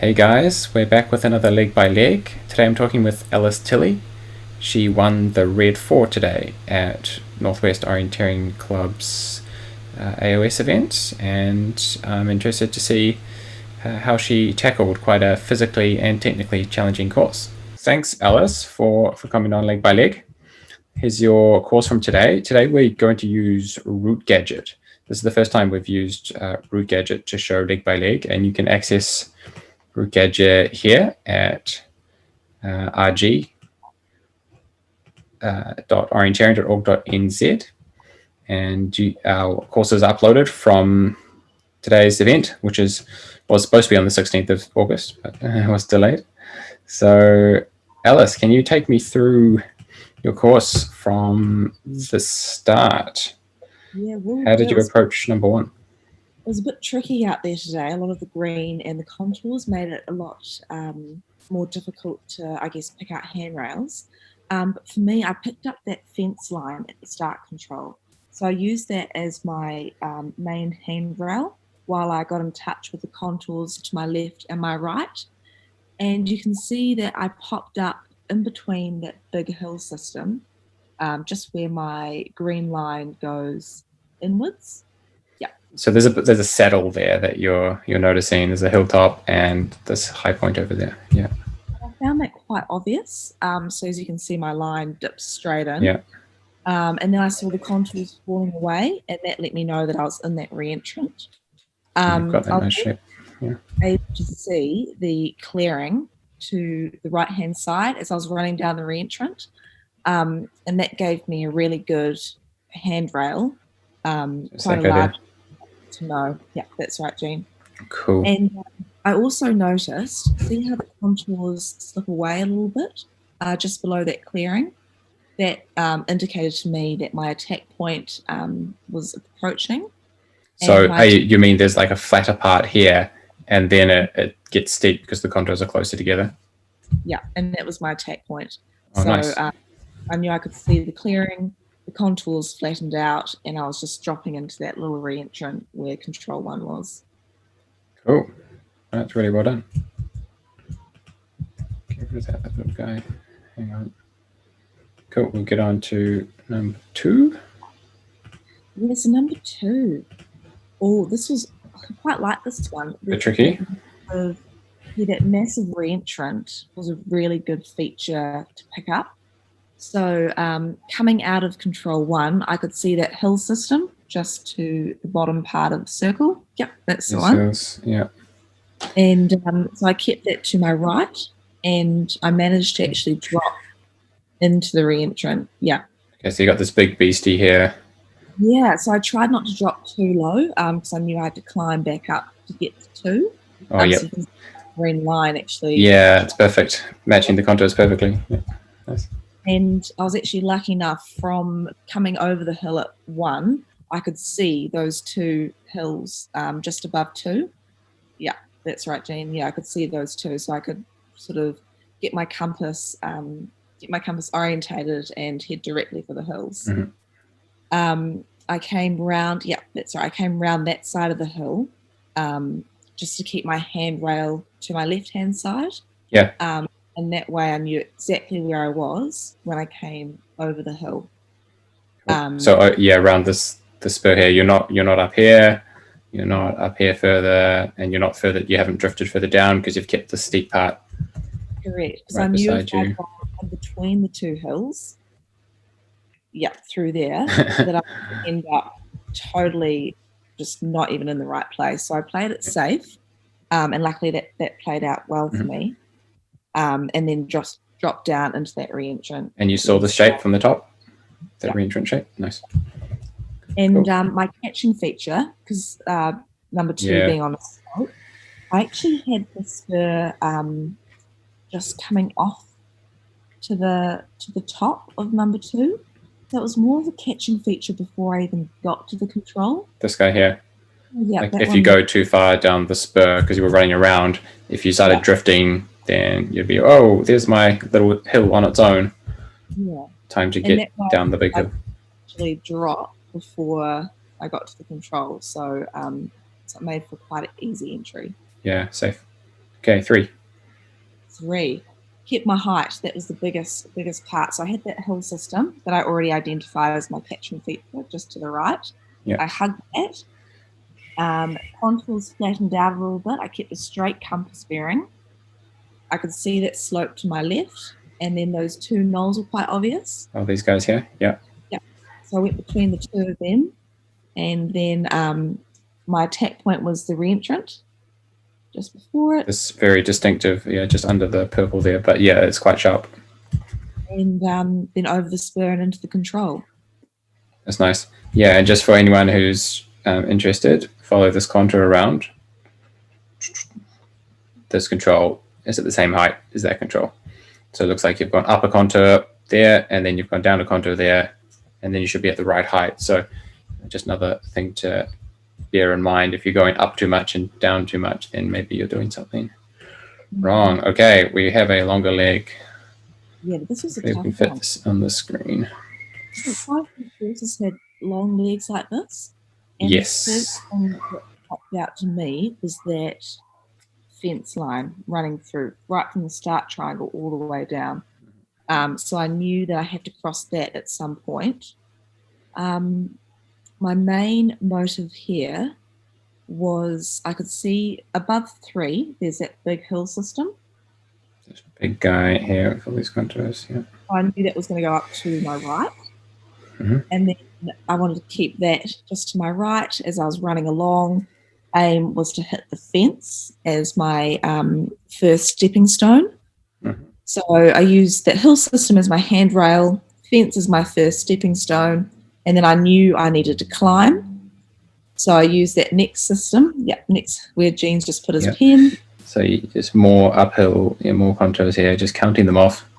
Hey guys, we're back with another leg by leg. Today I'm talking with Alice Tilley. She won the Red 4 today at Northwest Orienteering Club's AOS event, and I'm interested to see how she tackled quite a physically and technically challenging course. Thanks Alice for coming on leg by leg. Here's your course from today. Today we're going to use Route Gadget. This is the first time we've used Route Gadget to show leg by leg, and you can access Route Gadget here at rg.orienteering.org.nz, and our course is uploaded from today's event, which was supposed to be on the 16th of August, but was delayed. So Alice, can you take me through your course from the start? Yeah, How did you approach number one? It was a bit tricky out there today. A lot of the green and the contours made it a lot more difficult to, I guess, pick out handrails. But for me, I picked up that fence line at the start control. So I used that as my main handrail while I got in touch with the contours to my left and my right. And you can see that I popped up in between that big hill system, just where my green line goes inwards. So there's a saddle there that you're noticing. There's a hilltop and this high point over there. Yeah. I found that quite obvious. So as you can see, my line dips straight in. Yeah. And then I saw the contours falling away, and that let me know that I was in that re-entrant. You've got that nice shape. Yeah. Able to see the clearing to the right-hand side as I was running down the re-entrant. And that gave me a really good handrail. Quite a large to know. Yeah, that's right, Jean. Cool. And I also noticed, see how the contours slip away a little bit just below that clearing? That indicated to me that my attack point was approaching. So you mean there's like a flatter part here and then it gets steep because the contours are closer together? Yeah, and that was my attack point. Oh, so nice. I knew I could see the clearing, the contours flattened out, and I was just dropping into that little re-entrant where control 1 was. Cool. That's really well done. Get rid of that little guy. Hang on. Cool. We'll get on to number 2. Yes, number 2. Oh, this was, I quite like this one. A bit tricky. That massive re-entrant was a really good feature to pick up. So coming out of control 1, I could see that hill system just to the bottom part of the circle. Yep, that's the one. Yeah. And so I kept that to my right, and I managed to actually drop into the re-entrant. Yeah. Okay, so you got this big beastie here. Yeah, so I tried not to drop too low because I knew I had to climb back up to get to 2. Oh, yeah. So green line actually. Yeah, it's perfect. Matching the contours perfectly. Yeah. Nice. And I was actually lucky enough from coming over the hill at 1, I could see those 2 hills just above 2. Yeah, that's right, Jean. Yeah, I could see those 2, so I could sort of get my compass orientated and head directly for the hills. Mm-hmm. I came round. Yeah, that's right. I came round that side of the hill just to keep my handrail to my left-hand side. Yeah. And that way I knew exactly where I was when I came over the hill. So yeah, around this spur here, you're not up here, you're not up here further, and you're not further. You haven't drifted further down because you've kept the steep part. Correct. Because I knew if I got in between the 2 hills, through there, that I would end up totally just not even in the right place. So I played it safe, and luckily that played out well for me. And then just dropped down into that re-entrant. And you saw the shape from the top? That re-entrant shape? Nice. And cool. My catching feature, because number 2 being on a slope, I actually had the spur just coming off to the top of number 2. That was more of a catching feature before I even got to the control. This guy here? Yeah. Like if you go too far down the spur because you were running around, if you started drifting, then you'd be, oh, there's my little hill on its own. Yeah. Time to get down the big hill. Actually dropped before I got to the control, so it made for quite an easy entry. Yeah, safe. Okay, 3. 3. Kept my height. That was the biggest part. So I had that hill system that I already identified as my catchment feature just to the right. Yeah. I hugged that. Contours flattened out a little bit. I kept a straight compass bearing. I could see that slope to my left, and then those 2 knolls were quite obvious. Oh, these guys here? Yeah. Yeah. So I went between the 2 of them, and then my attack point was the reentrant just before it. This very distinctive, just under the purple there, but yeah, it's quite sharp. And then over the spur and into the control. That's nice. Yeah, and just for anyone who's interested, follow this contour around. This control is at the same height as that control. So it looks like you've gone up a contour there, and then you've gone down a contour there, and then you should be at the right height. So just another thing to bear in mind. If you're going up too much and down too much, then maybe you're doing something wrong. Okay, we have a longer leg. Yeah, but this was a We tough can fit one. this on the screen. Quite a few horses had long legs like this. And Yes. the first thing that popped out to me was that fence line running through right from the start triangle all the way down. So I knew that I had to cross that at some point. My main motive here was I could see above 3, there's that big hill system. There's a big guy here for these contours. Yeah. I knew that was going to go up to my right. Mhm. And then I wanted to keep that just to my right as I was running along. Aim was to hit the fence as my first stepping stone. Mhm. So I used that hill system as my handrail, fence as my first stepping stone, and then I knew I needed to climb. So I used that next system, next where Jean's just put his Yeah. pen. So you just more uphill, more contours here, just counting them off.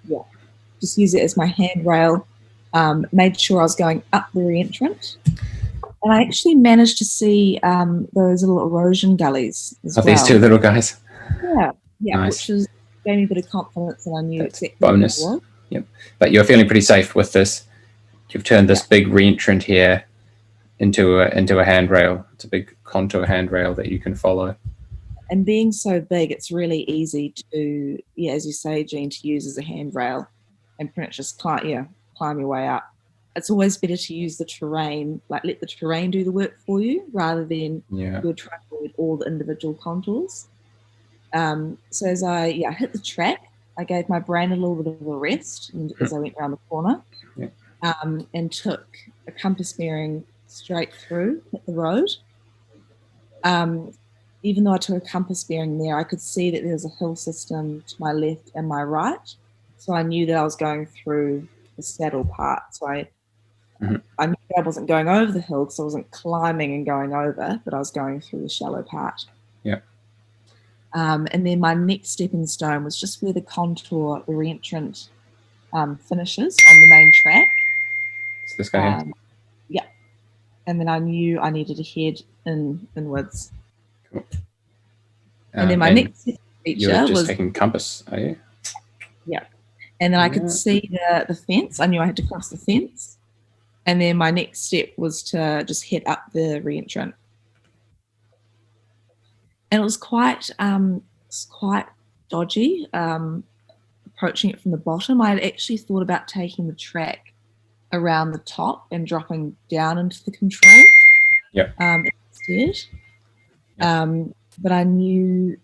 Yeah, just use it as my handrail. Made sure I was going up the reentrant. And I actually managed to see those little erosion gullies as well. These 2 little guys? Yeah, Nice. which gave me a bit of confidence and I knew That's exactly bonus. what it was. Yep. But you're feeling pretty safe with this. You've turned this big reentrant here into a handrail. It's a big contour handrail that you can follow. And being so big, it's really easy to, as you say, Jean, to use as a handrail and pretty much just climb your way up. It's always better to use the terrain, like let the terrain do the work for you rather than you're trying to avoid all the individual contours. So as I hit the track, I gave my brain a little bit of a rest as I went around the corner, and took a compass bearing straight through, hit the road. Even though I took a compass bearing there, I could see that there was a hill system to my left and my right. So I knew that I was going through the saddle part. So I knew I wasn't going over the hill because I wasn't climbing and going over, but I was going through the shallow part. Yeah. And then my next stepping stone was just where the contour, the reentrant finishes on the main track. It's this guy here? Yeah. And then I knew I needed to head inwards. Cool. And then my next feature was was taking compass, are you? Yeah. And then I could see the fence. I knew I had to cross the fence. And then my next step was to just head up the reentrant. And it was quite dodgy, approaching it from the bottom. I had actually thought about taking the track around the top and dropping down into the control. Instead. But I knew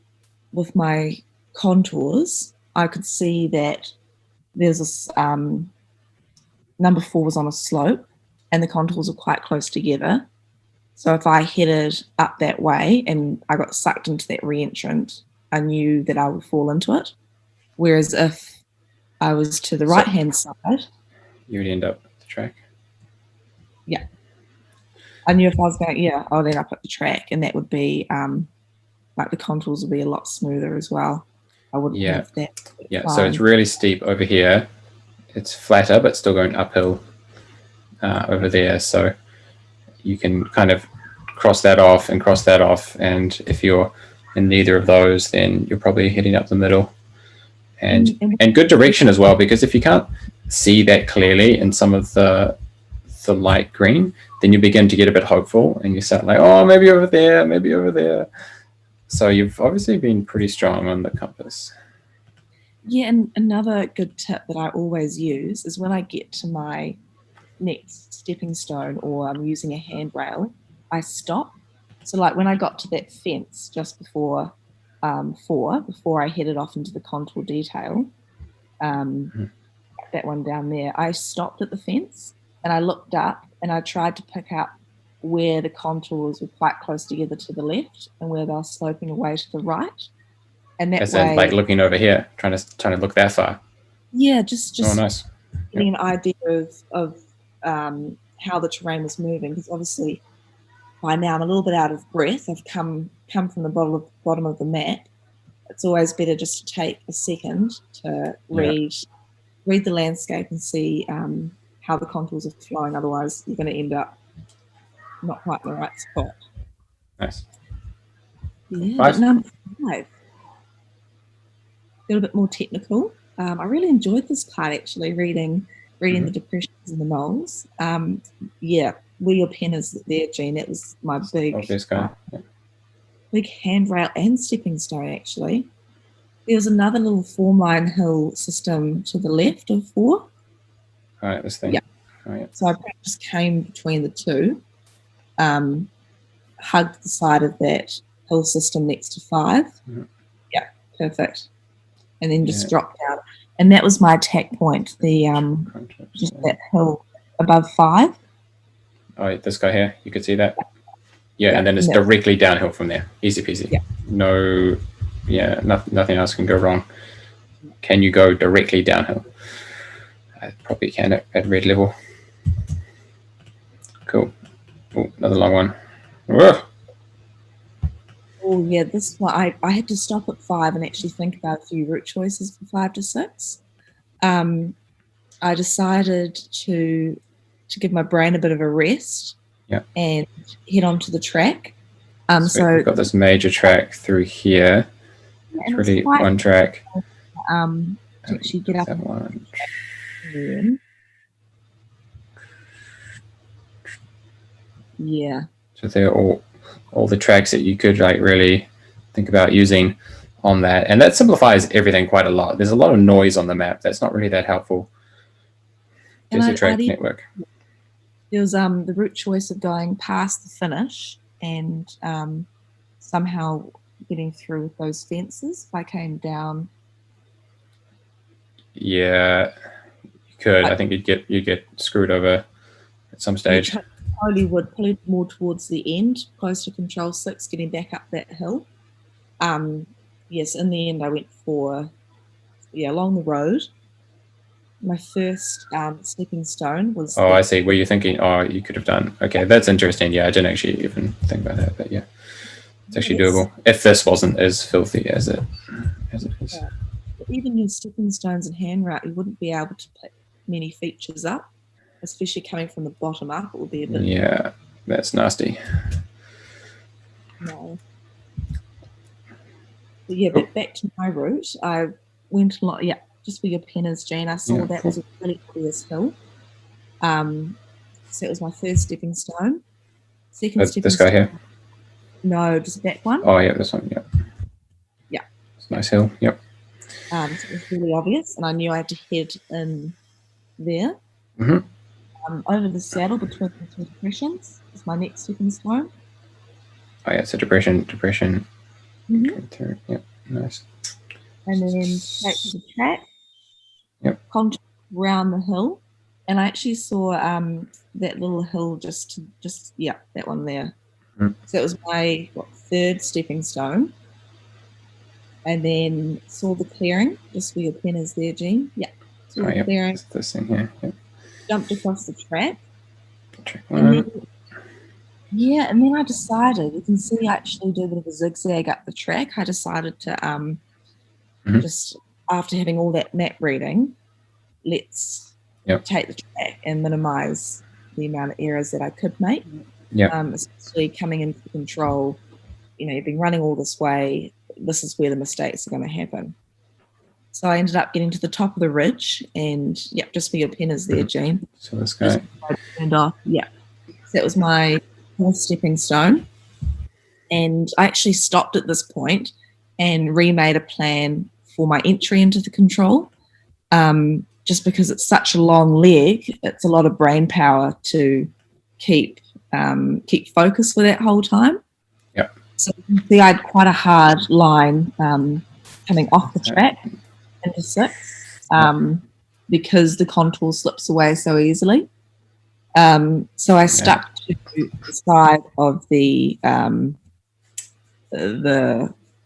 with my contours, I could see that there's this number 4 was on a slope and the contours were quite close together. So if I headed up that way and I got sucked into that reentrant, I knew that I would fall into it. Whereas if I was to the right-hand side, you would end up at the track. Yeah. I knew if I was going, I'd end up at the track, and that would be like the contours would be a lot smoother as well. I wouldn't have that. So it's really steep over here. It's flatter, but still going uphill over there. So you can kind of cross that off and cross that off. And if you're in neither of those, then you're probably heading up the middle. And good direction as well, because if you can't see that clearly in some of the light green, then you begin to get a bit hopeful and you start like, oh, maybe over there, maybe over there. So you've obviously been pretty strong on the compass. Yeah, and another good tip that I always use is when I get to my next stepping stone or I'm using a handrail, I stop. So like when I got to that fence just before before I headed off into the contour detail, that one down there, I stopped at the fence and I looked up and I tried to pick out where the contours were quite close together to the left and where they were sloping away to the right. And that As way, in, like looking over here, trying to look that far. yeah, just Oh, nice. getting an idea of how the terrain was moving. Because obviously, by now I'm a little bit out of breath. I've come from the bottom of the map. It's always better just to take a second to read the landscape and see how the contours are flowing. Otherwise, you're going to end up not quite in the right spot. Nice. Yeah, but number 5, a little bit more technical. I really enjoyed this part actually, reading the depressions and the knolls. Yeah, where your pen is there, Jean. That was my big handrail and stepping stone actually. There was another little 4-line hill system to the left of 4. All right, this thing. Yeah. Oh, yeah. So I just came between the two, hugged the side of that hill system next to 5. Yeah, perfect. And then just dropped out. And that was my attack point, the just that hill above 5. Oh, this guy here, you could see that. Yeah, and then it's directly downhill from there. Easy peasy. Yeah. No, nothing else can go wrong. Can you go directly downhill? I probably can at red level. Cool. Oh, another long one. Whoa. Oh yeah, this one I had to stop at 5 and actually think about a few route choices for 5 to 6. I decided to give my brain a bit of a rest. Yeah. And head onto the track. So we've got this major track through here. It's really one track. To actually get up. That one. Yeah. So they're all the tracks that you could like really think about using on that, and that simplifies everything quite a lot. There's a lot of noise on the map that's not really that helpful. Just a track network. There was the route choice of going past the finish and somehow getting through with those fences. If I came down. Yeah, you could. I think you'd get screwed over at some stage. Probably would, probably more towards the end, close to Control 6, getting back up that hill. Yes, in the end I went for along the road. My first stepping stone was. Oh, I see. Were you thinking? Oh, you could have done. Okay, that's interesting. Yeah, I didn't actually even think about that, but yeah, it's actually doable if this wasn't as filthy as it is. Yeah. Even your stepping stones and handrail, you wouldn't be able to pick many features up, especially coming from the bottom up. It would be a bit. Yeah, that's nasty. No. But yeah, but back to my route. I went a lot. Yeah. Just for your penners, Jane, I saw that was a really obvious hill. So it was my first stepping stone. Second stepping this guy here? No, just that one. Oh, yeah, this one, yeah. Yeah. It's a nice hill, yep. So it was really obvious, and I knew I had to head in there. Over the saddle between the 2 depressions is my next stepping stone. Oh, yeah, it's a depression. Through. Yep, nice. And then back to the track. Yep. Contour around the hill, and I actually saw that little hill just that one there. So it was my 3rd stepping stone, and then saw the clearing just where your pen is there, Jean. Yeah. Saw the clearing. It's this thing here. Yep. Jumped across the track. And then I decided. You can see I actually do a bit of a zigzag up the track. I decided to just after having all that map reading, let's take the track and minimize the amount of errors that I could make. Especially coming into control, you've been running all this way. This is where the mistakes are going to happen. So I ended up getting to the top of the ridge, and just for your pen is there, Jean. So this guy turned off. Yeah. So that was my 4th stepping stone. And I actually stopped at this point and remade a plan for my entry into the control. Just because it's such a long leg, it's a lot of brain power to keep focus for that whole time. Yep. So you can see I had quite a hard line coming off the track into 6 because the contour slips away so easily. So I stuck to the side of the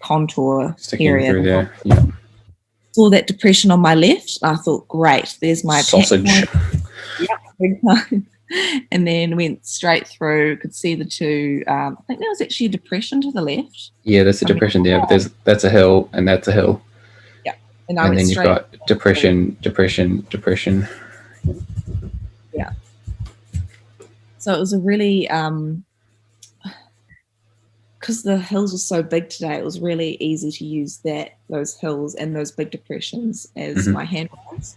contour Sticking area. through there. Yeah. Saw that depression on my left. I thought, great, there's my sausage. Yep, big time. And then went straight through. Could see the two. I think there was actually a depression to the left. Yeah, there's a depression there, but that's a hill, and that's a hill. Yeah, and then you've got depression. Yeah. So it was a really because the hills were so big today, it was really easy to use those hills and those big depressions as my handrails.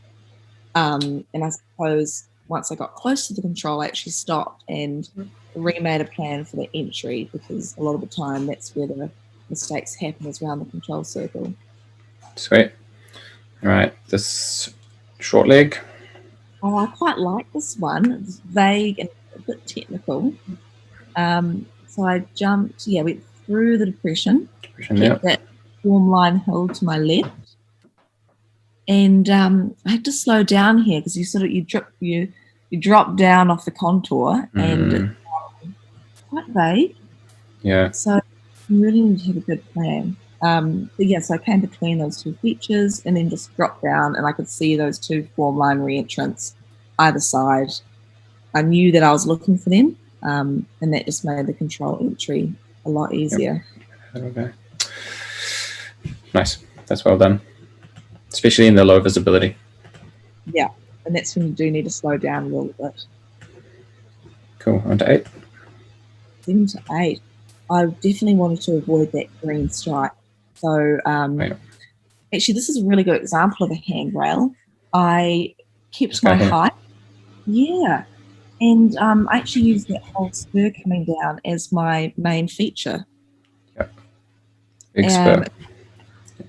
And I suppose once I got close to the control, I actually stopped and remade a plan for the entry, because a lot of the time that's where the mistakes happen, is around the control circle. Sweet. All right, this short leg. Oh, I quite like this one. It's vague and a bit technical. So I jumped, went through the depression, kept that form line hill to my left. And I had to slow down here because you drop down off the contour and it's quite vague. Yeah. So you really need to have a good plan. So I came between those two features and then just dropped down, and I could see those two form line re-entrants either side. I knew that I was looking for them, and that just made the control entry a lot easier. Yep. Okay. Nice. That's well done. Especially in the low visibility. Yeah, and that's when you do need to slow down a little bit. Cool. On to 8. 7 to 8. I definitely wanted to avoid that green stripe. So actually, this is a really good example of a handrail. I kept my height. Yeah. And I actually used that whole spur coming down as my main feature. Yep. Big spur.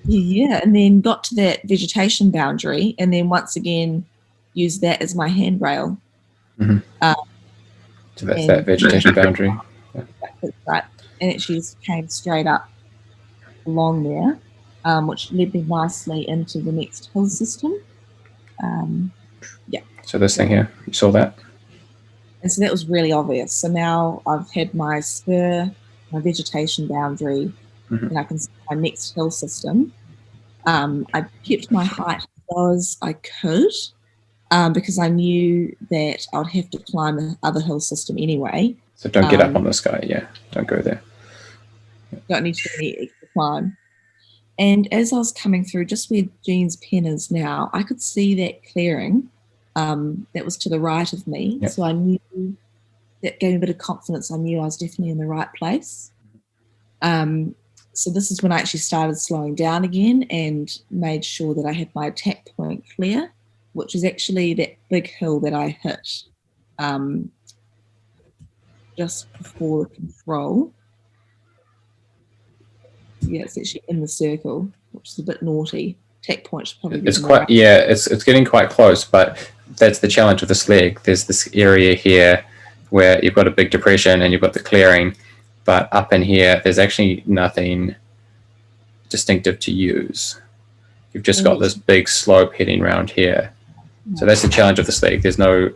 Yeah, and then got to that vegetation boundary, and then once again used that as my handrail. So that's that vegetation boundary. Yeah. That's right. And it just came straight up along there, which led me nicely into the next hill system. So this thing here, you saw that? And so that was really obvious. So now I've had my spur, my vegetation boundary, and I can see my next hill system. I kept my height as low as I could, because I knew that I would have to climb the other hill system anyway. So don't get up on this guy, don't go there. Don't need to do any extra climb. And as I was coming through, just where Jean's pen is now, I could see that clearing that was to the right of me. Yep. So I knew that gave me a bit of confidence. I knew I was definitely in the right place. So this is when I actually started slowing down again and made sure that I had my attack point clear, which is actually that big hill that I hit just before the control. Yeah, it's actually in the circle, which is a bit naughty. Attack point should probably be it's getting quite close, but that's the challenge with this leg. There's this area here where you've got a big depression and you've got the clearing, but up in here there's actually nothing distinctive to use. You've just got this big slope heading around here. So that's the challenge of this leg. There's no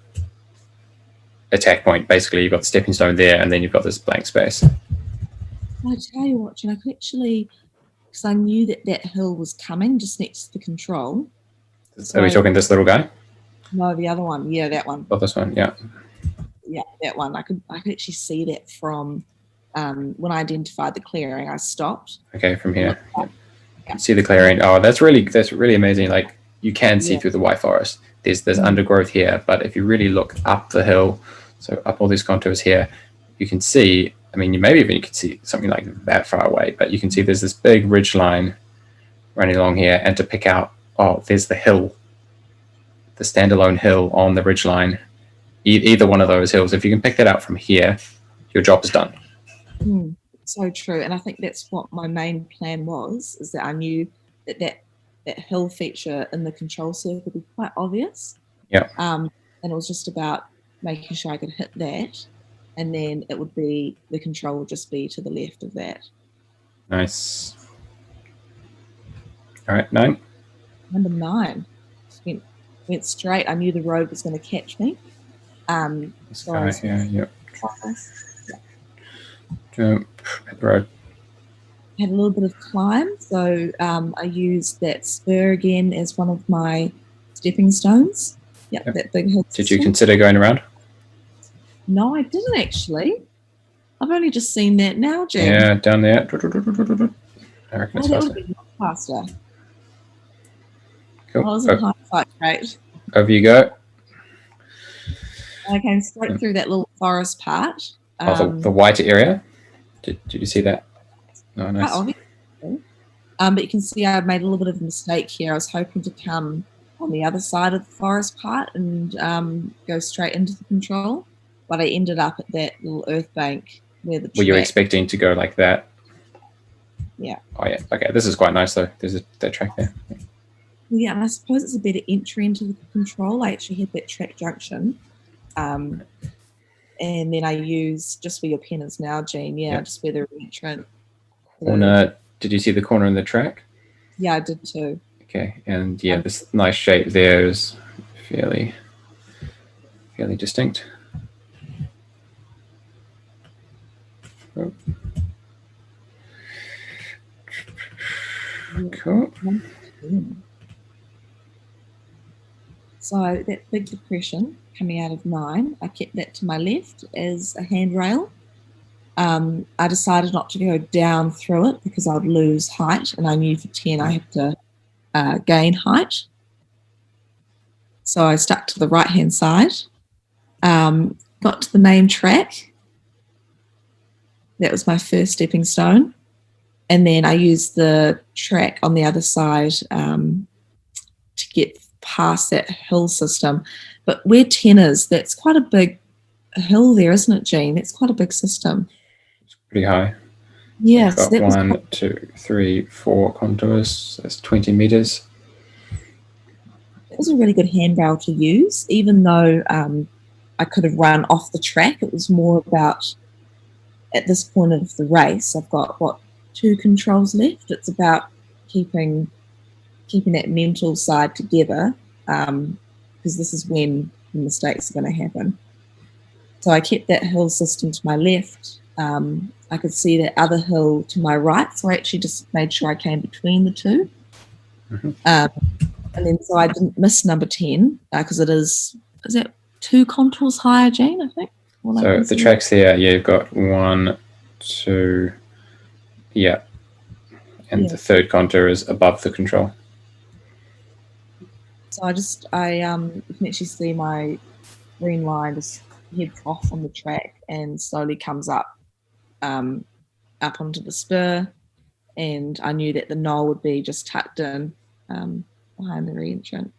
attack point. Basically, you've got the stepping stone there, and then you've got this blank space. I tell you what, I could actually, because I knew that hill was coming just next to the control. So, are we talking this little guy? No, the other one. Yeah, that one. Oh, this one. Yeah. Yeah, that one. I could actually see that from when I identified the clearing. I stopped. Okay, from here. Yeah. See the clearing. Oh, that's really amazing. Like, you can see through the white forest. There's undergrowth here, but if you really look up the hill, so up all these contours here, you can see. I mean, you can see something like that far away, but you can see there's this big ridge line running along here, and to pick out, there's the hill, the standalone hill on the ridge line, either one of those hills. If you can pick that out from here, your job is done. so true. And I think that's what my main plan was, is that I knew that hill feature in the control circuit would be quite obvious. Yeah. And it was just about making sure I could hit that, and then it would be, the control would just be to the left of that. Nice. All right, 9. Number 9. Went straight. I knew the road was going to catch me. This So guy here, yep. yeah. Jump at the road. Had a little bit of climb, so I used that spur again as one of my stepping stones. Yep. That big hill. Did you consider going around? No, I didn't actually. I've only just seen that now, Jim. Yeah, down there. I reckon it's that faster. would be faster. Cool. I was in hindsight, great. Over you go. I came straight through that little forest part. The white area. Did you see that? Oh, nice. But you can see I've made a little bit of a mistake here. I was hoping to come on the other side of the forest part and go straight into the control, but I ended up at that little earth bank where the track. Were you expecting to go like that? Yeah. Oh yeah. Okay, this is quite nice though. There's that track there. Yeah, and I suppose it's a better entry into the control. I actually had that track junction. And then I use, just where your pen is now, Jean, just where the entrance. Corner. Did you see the corner in the track? Yeah, I did too. Okay, and this nice shape there is fairly distinct. Oh. Cool. So that big depression coming out of 9, I kept that to my left as a handrail. I decided not to go down through it because I would lose height, and I knew for 10 I had to gain height. So I stuck to the right-hand side, got to the main track. That was my first stepping stone. And then I used the track on the other side to get past that hill system. But where 10 is, that's quite a big hill there, isn't it, Jean? That's quite a big system. It's pretty high. Yes. Got 1, 2, 3, 4 contours. That's 20 meters. It was a really good handrail to use, even though I could have run off the track. It was more about, at this point of the race, I've got, 2 controls left. It's about keeping that mental side together, because this is when the mistakes are going to happen. So I kept that hill system to my left. I could see that other hill to my right, so I actually just made sure I came between the 2. Mm-hmm. And then so I didn't miss number 10 because is that 2 contours higher, Jane, I think? So the tracks here, you've got 1, 2, and the third contour is above the control. So you can actually see my green line just heads off on the track and slowly comes up onto the spur, and I knew that the knoll would be just tucked in behind the re-entrant.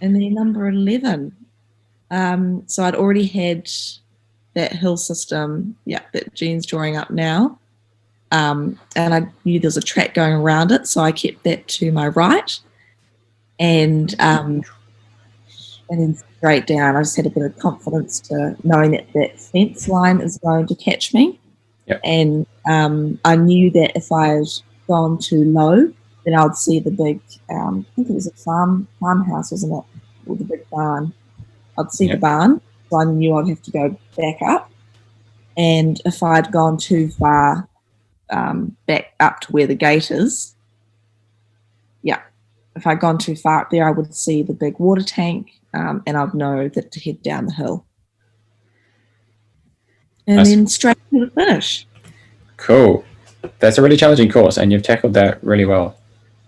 And then number 11. So I'd already had that hill system, that Jean's drawing up now. And I knew there was a track going around it, so I kept that to my right. And then straight down, I just had a bit of confidence to knowing that fence line is going to catch me. Yep. And I knew that if I had gone too low, then I would see the big, I think it was a farmhouse, wasn't it? Or the big barn. I'd see the barn, so I knew I'd have to go back up. And if I'd gone too far back up to where the gate is, if I'd gone too far up there, I would see the big water tank, and I'd know that to head down the hill. And then straight to the finish. Cool. That's a really challenging course, and you've tackled that really well.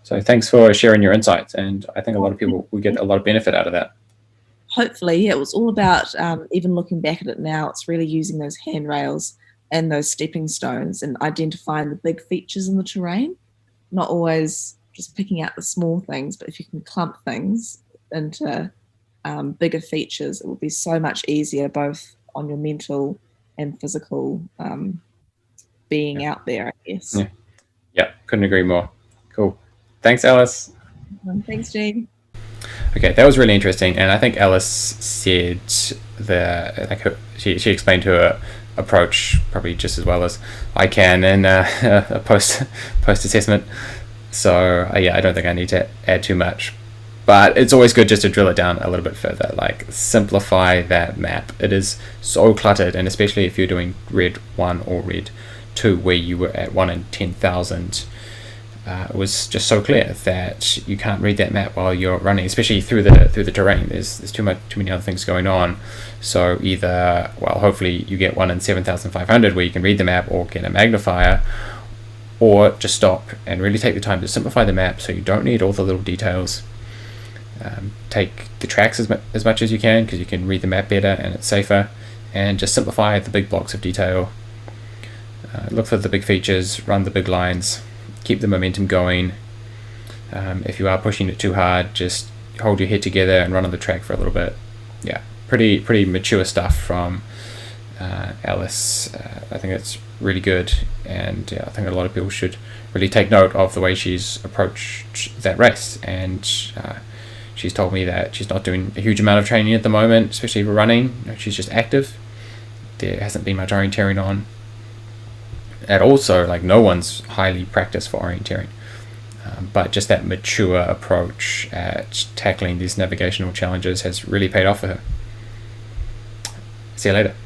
So thanks for sharing your insights, and I think a lot of people will get a lot of benefit out of that. Hopefully, it was all about, even looking back at it now, it's really using those handrails and those stepping stones and identifying the big features in the terrain, not always just picking out the small things, but if you can clump things into bigger features, it will be so much easier both on your mental and physical being out there, I guess. Yeah, couldn't agree more. Cool. Thanks, Alice. Thanks, Jean. Okay, that was really interesting, and I think Alice said she explained her approach probably just as well as I can in a post assessment. So yeah, I don't think I need to add too much, but it's always good just to drill it down a little bit further. Like, simplify that map. It is so cluttered, and especially if you're doing red 1 or red 2, where you were at 1 in 10,000. It was just so clear that you can't read that map while you're running, especially through the terrain. There's too many other things going on. So either, well, hopefully you get 1 in 7,500 where you can read the map or get a magnifier, or just stop and really take the time to simplify the map so you don't need all the little details. Take the tracks as much as you can, because you can read the map better and it's safer, and just simplify the big blocks of detail. Look for the big features, run the big lines, keep the momentum going. If you are pushing it too hard, just hold your head together and run on the track for a little bit. Yeah, pretty mature stuff from Alice. I think it's really good, and I think a lot of people should really take note of the way she's approached that race. And she's told me that she's not doing a huge amount of training at the moment, especially for running. She's just active. There hasn't been much orienteering on at all, so like no one's highly practiced for orienteering, but just that mature approach at tackling these navigational challenges has really paid off for her. See you later.